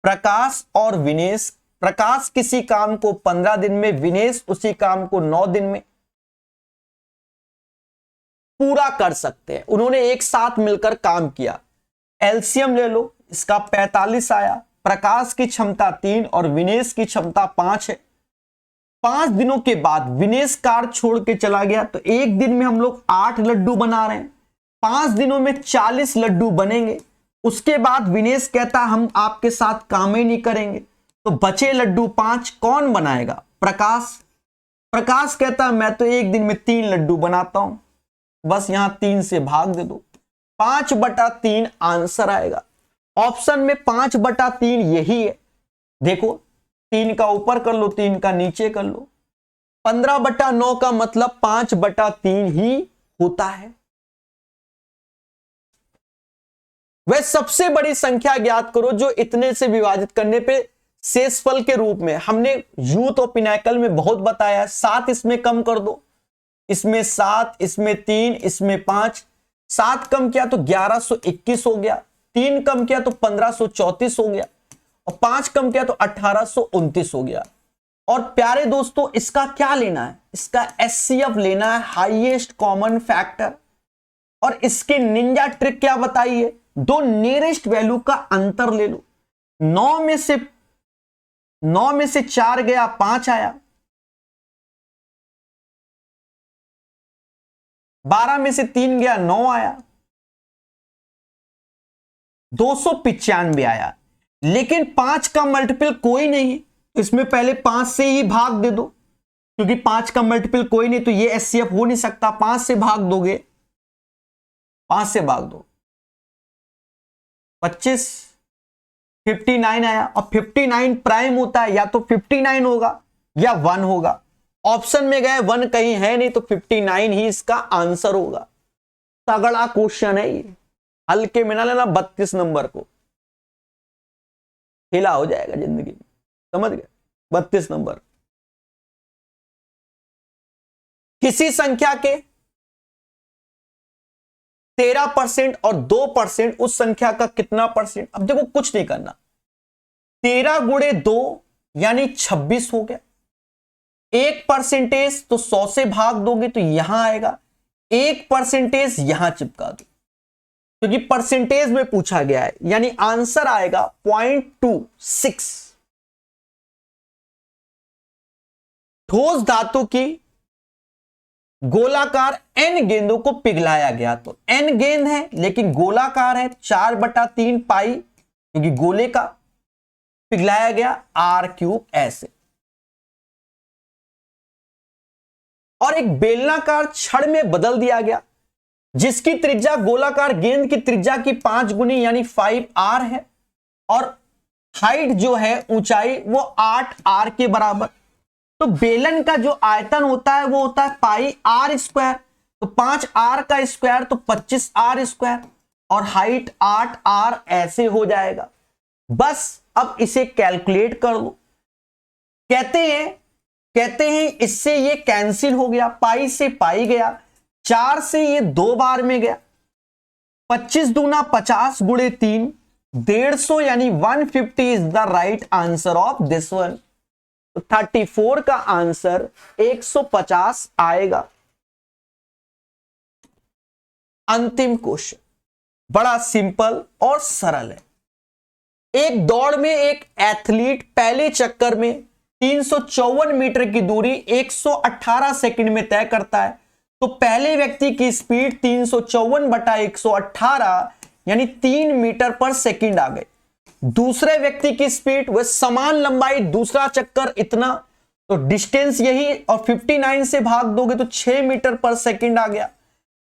S1: प्रकाश और विनेश, प्रकाश किसी काम को 15 दिन में, विनेश उसी काम को 9 दिन में पूरा कर सकते हैं। उन्होंने एक साथ मिलकर काम किया। एलसीएम ले लो, इसका 45 आया। प्रकाश की क्षमता 3 और विनेश की क्षमता 5 है। 5 दिनों के बाद विनेश कार छोड़ के चला गया, तो एक दिन में हम लोग 8 लड्डू बना रहे हैं, 5 दिनों में 40 लड्डू बनेंगे। उसके बाद विनेश कहता हम आपके साथ काम ही नहीं करेंगे, तो बचे लड्डू 5 कौन बनाएगा? प्रकाश। प्रकाश कहता मैं तो एक दिन में 3 लड्डू बनाता हूं, बस यहां 3 से भाग दे दो, 5/3 आंसर आएगा। ऑप्शन में 5/3 यही है। देखो 3 का ऊपर कर लो, 3 का नीचे कर लो, 15/9 का मतलब 5/3 ही होता है। वह सबसे बड़ी संख्या ज्ञात करो जो इतने से विभाजित करने पे शेषफल के रूप में, हमने यूथ और पिनाकल में बहुत बताया। 7 इसमें कम कर दो, इसमें 7, इसमें 3, इसमें 5, 7 कम किया तो 1121 हो गया, 3 कम किया तो 1534 हो गया, और 5 कम किया तो 1829 हो गया। और प्यारे दोस्तों, इसका क्या लेना है? इसका एचसीएफ लेना है, हाईएस्ट कॉमन फैक्टर। और इसके निंजा ट्रिक क्या बताइए? दो नियरेस्ट वैल्यू का अंतर ले लो। 9 में से 4 गया, 5 आया। 12 में से 3 गया, 9 आया। 295 आया। लेकिन 5 का मल्टीपल कोई नहीं, इसमें पहले 5 से ही भाग दे दो, क्योंकि 5 का मल्टीपल कोई नहीं तो ये एचसीएफ हो नहीं सकता। 5 से भाग दोगे, 5 से भाग दो, 25, 59 आया। और 59 प्राइम होता है, या तो 59 होगा या 1 होगा। ऑप्शन में गए 1 कहीं है नहीं, तो 59 ही इसका आंसर होगा। तगड़ा क्वेश्चन है ये, हल्के में ना लेना। 32 नंबर को हिला हो जाएगा जिंदगी में, समझ गए? 32 नंबर। किसी संख्या के 13% और 2% उस संख्या का कितना परसेंट? अब देखो कुछ नहीं करना, 13 गुणे 2 यानी 26 हो गया। 1% तो 100 से भाग दोगे तो यहां आएगा, 1% यहां चिपका दो, क्योंकि परसेंटेज में पूछा गया है, यानी आंसर आएगा 0.26। ठोस धातु की गोलाकार n गेंदों को पिघलाया गया, तो n गेंद है लेकिन गोलाकार है, 4/3 पाई, क्योंकि गोले का पिघलाया गया, r³ ऐसे। और एक बेलनाकार छड़ में बदल दिया गया, जिसकी त्रिज्या गोलाकार गेंद की त्रिज्या की 5 गुनी यानी 5r है, और हाइट जो है, ऊंचाई, वो 8r के बराबर। तो बेलन का जो आयतन होता है वो होता है πr², तो 5r का स्क्वायर तो 25r², और हाइट 8r ऐसे हो जाएगा। बस अब इसे कैलकुलेट कर लो। कहते हैं इससे ये कैंसिल हो गया, पाई से पाई गया, 4 से ये 2 बार में गया, 25 दूना 50 गुणे 3, 150 यानी 150 is the right answer of this one. 34 का आंसर 150 आएगा। अंतिम क्वेश्चन बड़ा सिंपल और सरल है। एक दौड़ में एक एथलीट पहले चक्कर में 354 मीटर की दूरी 118 सेकंड में तय करता है, तो पहले व्यक्ति की स्पीड 354/118 यानी 3 मीटर पर सेकंड आ गई। दूसरे व्यक्ति की स्पीड, वह समान लंबाई, दूसरा चक्कर इतना, तो डिस्टेंस यही, और 59 से भाग दोगे तो 6 मीटर पर सेकंड आ गया।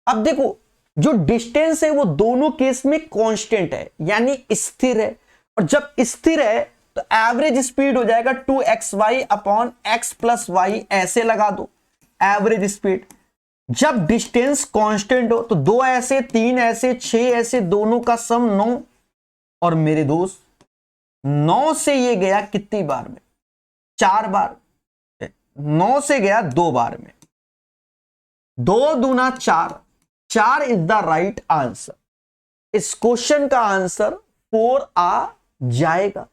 S1: अब देखो, जो डिस्टेंस है वो दोनों केस में कांस्टेंट है, यानी स्थिर है, और जब स्थिर है तो एवरेज स्पीड हो जाएगा 2xy/x+y, ऐसे लगा दो एवरेज स्पीड। जब डिस्टेंस कांस्टेंट हो तो 2 ऐसे, 3 ऐसे, 6 ऐसे, दोनों का सम 9। और मेरे दोस्त 9 से ये गया कितनी बार में? 4 बार। 9 से गया 2 बार में, 2 दूना 4, 4 इज द राइट आंसर। इस क्वेश्चन का आंसर 4 आ जाएगा।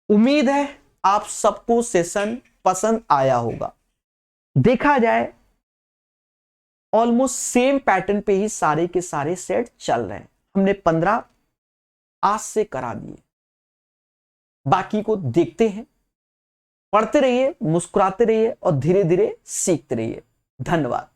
S1: उम्मीद है आप सबको सेशन पसंद आया होगा। देखा जाए ऑलमोस्ट सेम पैटर्न पे ही सारे के सारे सेट चल रहे हैं। हमने 15 आज से करा दिए, बाकी को देखते हैं। पढ़ते रहिए, मुस्कुराते रहिए और धीरे धीरे सीखते रहिए। धन्यवाद।